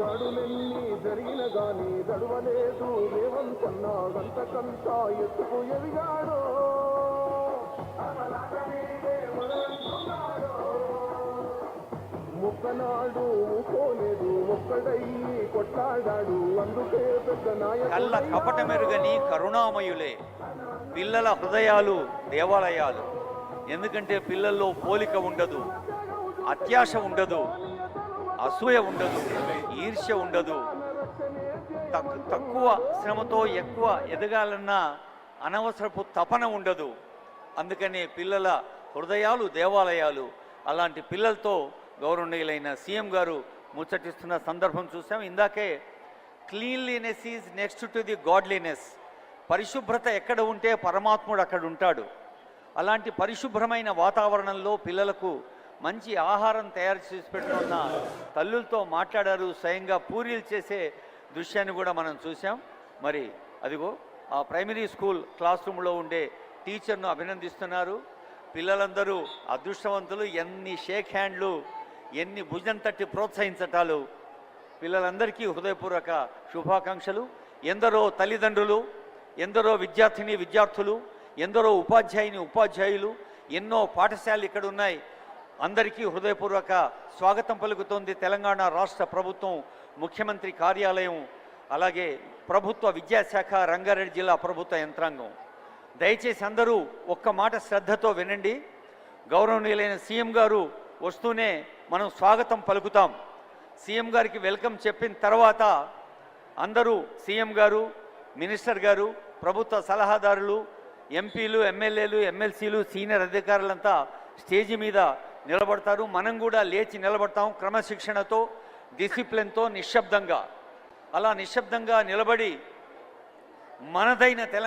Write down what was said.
దాడులెన్ని జరిగిన గాని దడవలేదు రేవంతన్న గంతకంతా ఎత్తుకు ఎదిగాడు ముక్కనాడు పోలేదు ఒక్కడయ్యి కొట్లాడాడు అందుకే పెద్ద కళ్ళ కపట మెరుగని కరుణామయులే పిల్లల హృదయాలు దేవాలయాలు. ఎందుకంటే పిల్లల్లో పోలిక ఉండదు, అత్యాశ ఉండదు, అసూయ ఉండదు, ఈర్ష్య ఉండదు, తక్కువ శ్రమతో ఎక్కువ ఎదగాలన్న అనవసరపు తపన ఉండదు. అందుకనే పిల్లల హృదయాలు దేవాలయాలు. అలాంటి పిల్లలతో గౌరవనీయులైన సీఎం గారు ముచ్చటిస్తున్న సందర్భం చూసాం. ఇందాకే cleanliness is next to the godliness. పరిశుభ్రత ఎక్కడ ఉంటే పరమాత్ముడు అక్కడ ఉంటాడు. అలాంటి పరిశుభ్రమైన వాతావరణంలో పిల్లలకు మంచి ఆహారం తయారు చేసి పెట్టుకున్న తల్లులతో మాట్లాడారు. స్వయంగా పూరీలు చేసే దృశ్యాన్ని కూడా మనం చూసాం. మరి అదిగో ఆ ప్రైమరీ స్కూల్ క్లాస్ రూమ్లో ఉండే టీచర్ను అభినందిస్తున్నారు. పిల్లలందరూ అదృష్టవంతులు. ఎన్ని షేక్ హ్యాండ్లు, ఎన్ని భుజం తట్టి ప్రోత్సహించటాలు. పిల్లలందరికీ హృదయపూర్వక శుభాకాంక్షలు. ఎందరో తల్లిదండ్రులు, ఎందరో విద్యార్థులు, ఎందరో ఉపాధ్యాయులు, ఎన్నో పాఠశాలలు ఇక్కడ ఉన్నాయి. అందరికీ హృదయపూర్వక స్వాగతం పలుకుతోంది తెలంగాణ రాష్ట్ర ప్రభుత్వం, ముఖ్యమంత్రి కార్యాలయం, అలాగే ప్రభుత్వ విద్యాశాఖ, రంగారెడ్డి జిల్లా ప్రభుత్వ యంత్రాంగం. దయచేసి అందరూ ఒక్క మాట శ్రద్ధతో వినండి. గౌరవనీయులైన సీఎం గారు వస్తూనే మనం స్వాగతం పలుకుతాం. సీఎం గారికి వెల్కమ్ చెప్పిన తర్వాత అందరూ సీఎం గారు, మినిస్టర్ గారు, ప్రభుత్వ సలహాదారులు, ఎంపీలు, ఎమ్మెల్యేలు, ఎమ్మెల్సీలు, సీనియర్ అధికారులంతా స్టేజి మీద నిలబడతారు. మనం కూడా లేచి నిలబడతాం క్రమశిక్షణతో, డిసిప్లిన్తో, నిశ్శబ్దంగా. అలా నిశ్శబ్దంగా నిలబడి మనదైన తెలంగాణ